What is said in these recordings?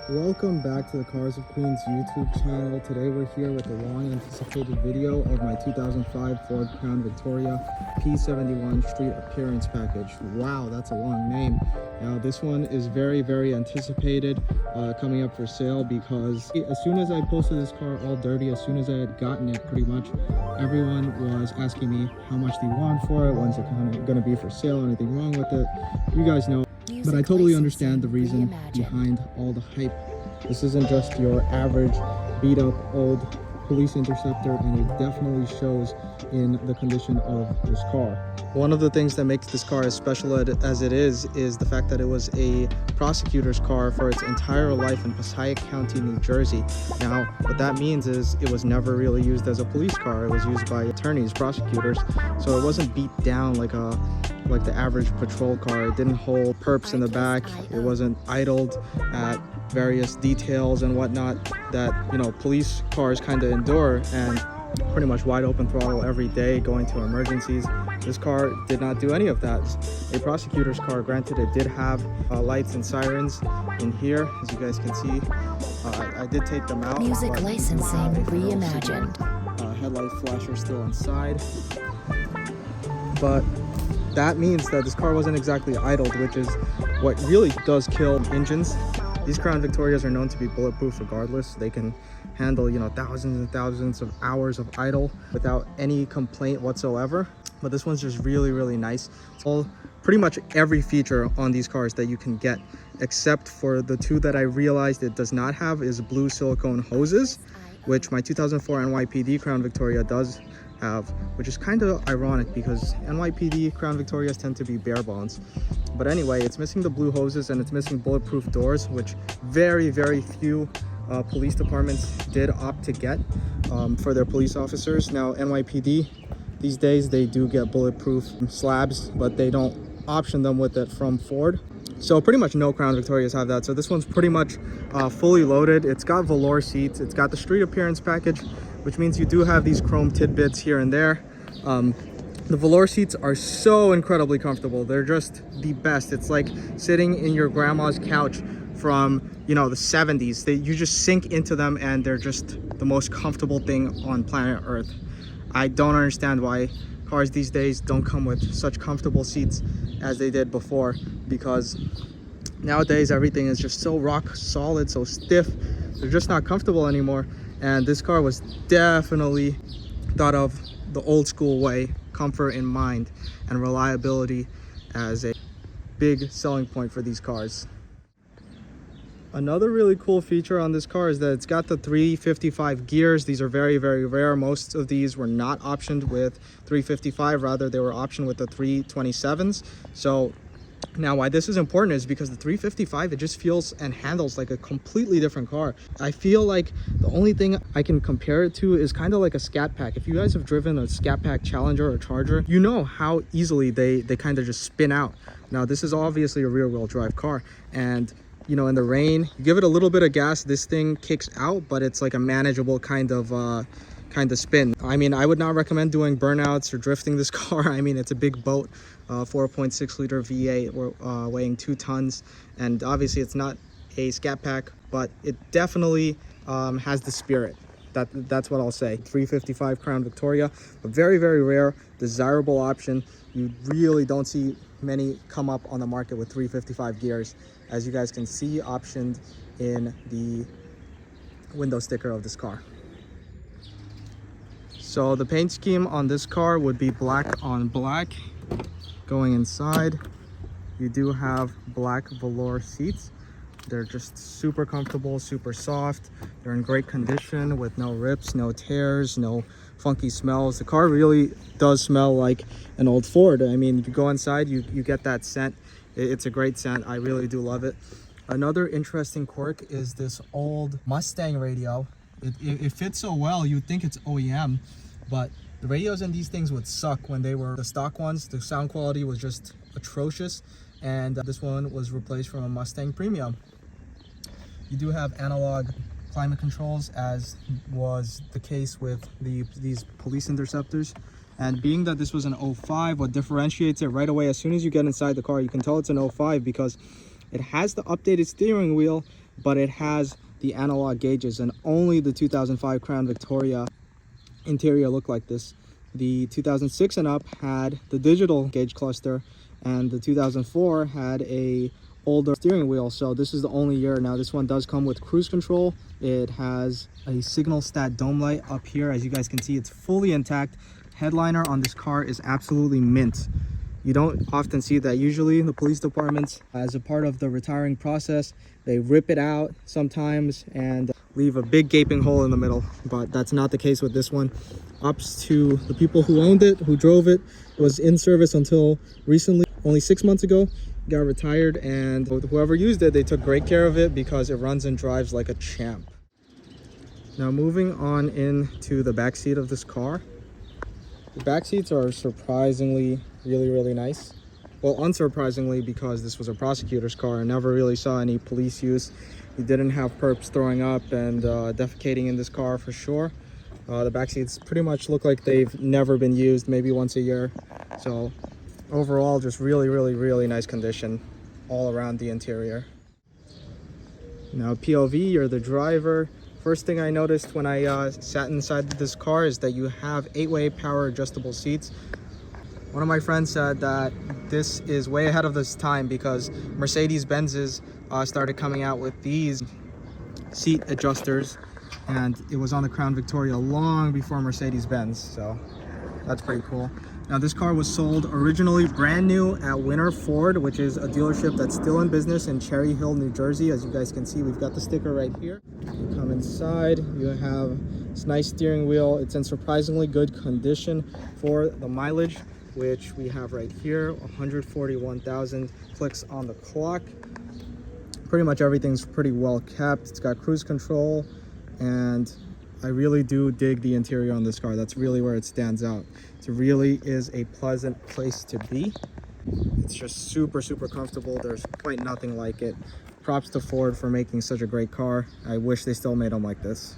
Welcome back to the Cars of Queens YouTube channel. Today we're here with a long anticipated video of my 2005 Ford Crown Victoria P71 Street Appearance Package. Wow, that's a long name. Now this one is very anticipated, coming up for sale, because as soon as I posted this car all dirty, as soon as I had gotten it, pretty much everyone was asking me how much do you want for it, when's it going to be for sale, anything wrong with it. You guys know. But I totally understand the reason behind all the hype. This isn't just your average beat up old police interceptor, and it definitely shows in the condition of this car. One of the things that makes this car as special as it is the fact that it was a prosecutor's car for its entire life in Passaic County, New Jersey. Now, what that means is it was never really used as a police car. It was used by attorneys, prosecutors, so it wasn't beat down like the average patrol car. It didn't hold perps in the back. It wasn't idled at various details and whatnot that, you know, police cars kind of endure, and pretty much wide open throttle every day going to emergencies. This car did not do any of that. A prosecutor's car, granted, it did have lights and sirens in here, as you guys can see. I did take them out. Music licensing reimagined. Headlight flasher still inside, but that means that this car wasn't exactly idled, which is what really does kill engines. These Crown Victorias are known to be bulletproof regardless. They can handle, you know, thousands and thousands of hours of idle without any complaint whatsoever. But this one's just really nice. It's all pretty much every feature on these cars that you can get, except for the two that I realized it does not have is blue silicone hoses, which my 2004 NYPD Crown Victoria does have, which is kind of ironic because NYPD Crown Victorias tend to be bare bones. But anyway, it's missing the blue hoses and it's missing bulletproof doors, which very few police departments did opt to get for their police officers. Now NYPD these days, they do get bulletproof slabs, but they don't option them with it from Ford. So pretty much no Crown Victorias have that. So this one's pretty much fully loaded. It's got velour seats. It's got the street appearance package, which means you do have these chrome tidbits here and there. The velour seats are so incredibly comfortable. They're just the best. It's like sitting in your grandma's couch from, you know, the 70s. You just sink into them and they're just the most comfortable thing on planet Earth. I don't understand why cars these days don't come with such comfortable seats as they did before, because nowadays everything is just so rock solid, so stiff. They're just not comfortable anymore. And this car was definitely thought of the old school way, comfort in mind and reliability as a big selling point for these cars. Another really cool feature on this car is that it's got the 355 gears. These are very rare. Most of these were not optioned with 355, rather they were optioned with the 327s. So now why this is important is because the 355, it just feels and handles like a completely different car. I feel like the only thing I can compare it to is kind of like a Scat Pack. If you guys have driven a Scat Pack Challenger or Charger, you know how easily they kind of just spin out. Now this is obviously a rear-wheel drive car, and you know, in the rain, you give it a little bit of gas, this thing kicks out, but it's like a manageable kind of spin. I mean, I would not recommend doing burnouts or drifting this car. I mean, it's a big boat, 4.6 liter V8 weighing 2 tons, and obviously it's not a Scat Pack, but it definitely has the spirit. That's what I'll say. 355 Crown Victoria, a very rare, desirable option. You really don't see many come up on the market with 355 gears, as you guys can see optioned in the window sticker of this car. So the paint scheme on this car would be black on black. Going inside, you do have black velour seats. They're just super comfortable, super soft. They're in great condition with no rips, no tears, no funky smells. The car really does smell like an old Ford. I mean, if you go inside, you get that scent. It's a great scent. I really do love it. Another interesting quirk is this old Mustang radio. It fits so well, you'd think it's OEM, but the radios in these things would suck when they were the stock ones. The sound quality was just atrocious, and this one was replaced from a Mustang Premium. You do have analog climate controls, as was the case with these police interceptors. And being that this was an 05, what differentiates it right away, as soon as you get inside the car, you can tell it's an 05 because it has the updated steering wheel, but it has the analog gauges, and only the 2005 Crown Victoria interior looked like this. The 2006 and up had the digital gauge cluster, and the 2004 had a older steering wheel. So this is the only year. Now this one does come with cruise control. It has a SignalStat dome light up here. As you guys can see, it's fully intact. Headliner on this car is absolutely mint. You don't often see that. Usually the police departments, as a part of the retiring process, they rip it out sometimes and leave a big gaping hole in the middle, but that's not the case with this one. Ups to the people who owned it, who drove it. It was in service until recently, only 6 months ago, got retired, and whoever used it, they took great care of it because it runs and drives like a champ. Now moving on into the back seat of this car. The back seats are surprisingly really nice. Well, unsurprisingly, because this was a prosecutor's car. I never really saw any police use. He didn't have perps throwing up and defecating in this car for sure. The back seats pretty much look like they've never been used, maybe once a year. So overall, just really nice condition all around the interior. Now POV, you're the driver. First thing I noticed when I sat inside this car is that you have 8-way power adjustable seats. One of my friends said that this is way ahead of its time because Mercedes-Benz's started coming out with these seat adjusters, and it was on the Crown Victoria long before Mercedes-Benz, so that's pretty cool. Now this car was sold originally brand new at Winter Ford, which is a dealership that's still in business in Cherry Hill, New Jersey. As you guys can see, we've got the sticker right here. You come inside, you have this nice steering wheel. It's in surprisingly good condition for the mileage, which we have right here, 141,000 clicks on the clock. Pretty much everything's pretty well kept. It's got cruise control, and I really do dig the interior on this car. That's really where it stands out. It really is a pleasant place to be. It's just super comfortable. There's quite nothing like it. Props to Ford for making such a great car. I wish they still made them like this.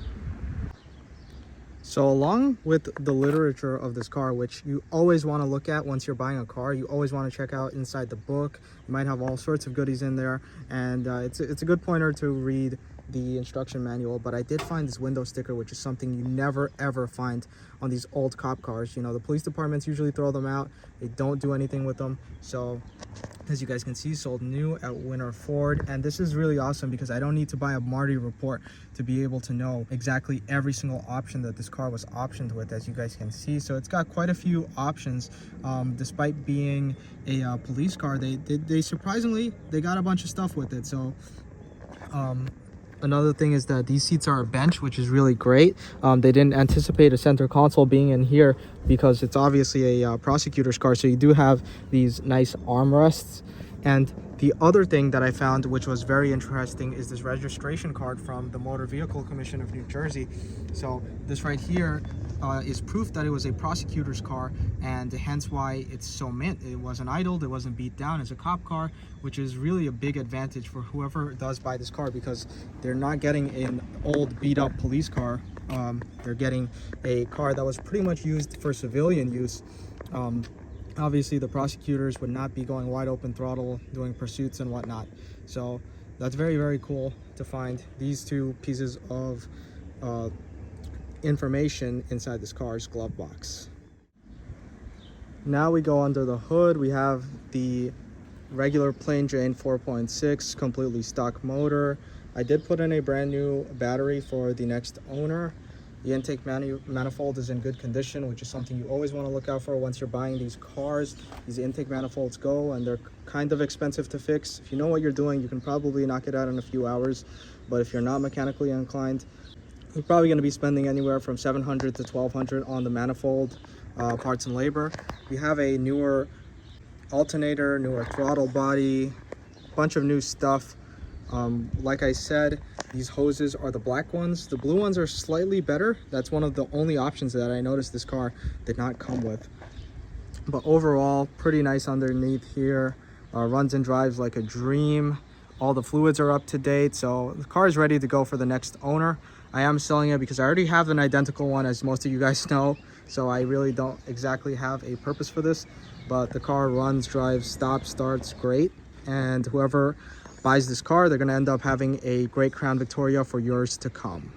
So along with the literature of this car, which you always want to look at once you're buying a car, you always want to check out inside the book. You might have all sorts of goodies in there, and it's a good pointer to read the instruction manual. But I did find this window sticker, which is something you never ever find on these old cop cars. You know, the police departments usually throw them out. They don't do anything with them. So as you guys can see, sold new at Winter Ford, and this is really awesome because I don't need to buy a Marty report to be able to know exactly every single option that this car was optioned with, as you guys can see. So it's got quite a few options. Despite being a police car, they surprisingly, they got a bunch of stuff with it. So another thing is that these seats are a bench, which is really great. They didn't anticipate a center console being in here because it's obviously a prosecutor's car, so you do have these nice armrests. And the other thing that I found, which was very interesting, is this registration card from the Motor Vehicle Commission of New Jersey. So this right here is proof that it was a prosecutor's car, and hence why it's so mint. It wasn't idled, it wasn't beat down as a cop car, which is really a big advantage for whoever does buy this car, because they're not getting an old beat up police car. They're getting a car that was pretty much used for civilian use. Obviously the prosecutors would not be going wide open throttle doing pursuits and whatnot. So that's very cool to find these two pieces of information inside this car's glove box. Now we go under the hood. We have the regular plain Jane 4.6 completely stock motor. I did put in a brand new battery for the next owner. The intake manifold is in good condition, which is something you always want to look out for once you're buying these cars. These intake manifolds go, and they're kind of expensive to fix. If you know what you're doing, you can probably knock it out in a few hours. But if you're not mechanically inclined, you're probably going to be spending anywhere from $700 to $1,200 on the manifold parts and labor. We have a newer alternator, newer throttle body, bunch of new stuff. Like I said, these hoses are the black ones. The blue ones are slightly better. That's one of the only options that I noticed this car did not come with. But overall, pretty nice underneath here. Runs and drives like a dream. All the fluids are up to date, so the car is ready to go for the next owner. I am selling it because I already have an identical one, as most of you guys know, so I really don't exactly have a purpose for this. But the car runs, drives, stops, starts great, and whoever buys this car, they're going to end up having a great Crown Victoria for years to come.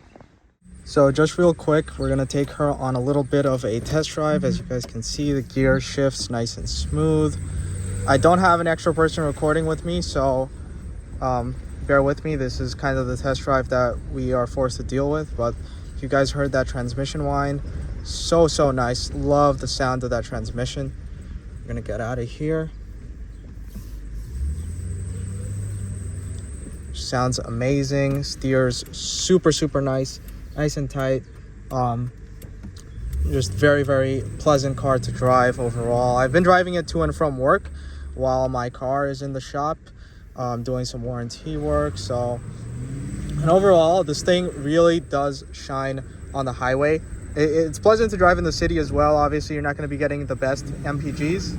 So just real quick, we're going to take her on a little bit of a test drive. As you guys can see, the gear shifts nice and smooth. I don't have an extra person recording with me, so bear with me. This is kind of the test drive that we are forced to deal with. But if you guys heard that transmission whine, so nice. Love the sound of that transmission. We're going to get out of here. Sounds amazing. Steers super nice and tight. Just very pleasant car to drive overall. I've been driving it to and from work while my car is in the shop doing some warranty work. And overall, this thing really does shine on the highway. It's pleasant to drive in the city as well. Obviously, you're not going to be getting the best MPGs,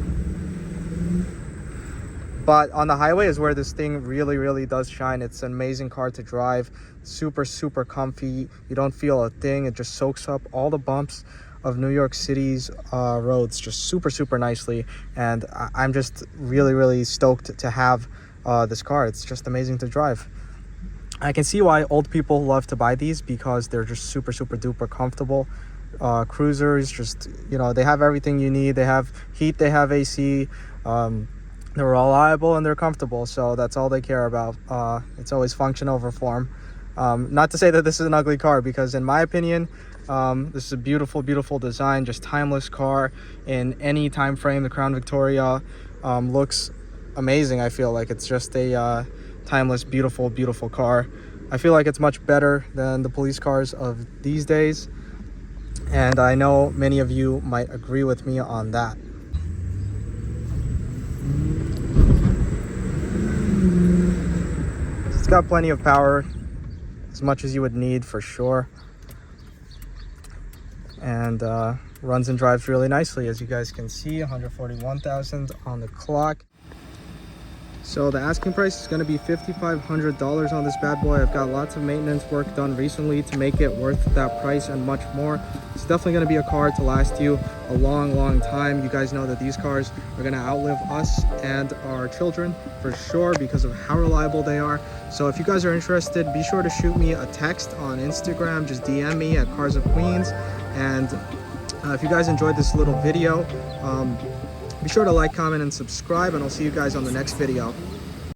but on the highway is where this thing really does shine. It's an amazing car to drive. Super comfy. You don't feel a thing. It just soaks up all the bumps of New York City's roads just super nicely. And I'm just really stoked to have this car. It's just amazing to drive. I can see why old people love to buy these, because they're just super duper comfortable. Cruisers, just, you know, they have everything you need. They have heat, they have AC. They're reliable and they're comfortable, so that's all they care about. It's always function over form. Not to say that this is an ugly car, because in my opinion, this is a beautiful design, just timeless car. In any time frame, the Crown Victoria looks amazing. I feel like it's just a timeless, beautiful car. I feel like it's much better than the police cars of these days, and I know many of you might agree with me on that. It's got plenty of power, as much as you would need for sure, and runs and drives really nicely. As you guys can see, 141,000 on the clock. So the asking price is going to be $5,500 on this bad boy. I've got lots of maintenance work done recently to make it worth that price and much more. It's definitely going to be a car to last you a long time. You guys know that these cars are going to outlive us and our children for sure, because of how reliable they are. So if you guys are interested, be sure to shoot me a text on Instagram. Just DM me at Cars of Queens. And if you guys enjoyed this little video, be sure to like, comment, and subscribe, and I'll see you guys on the next video.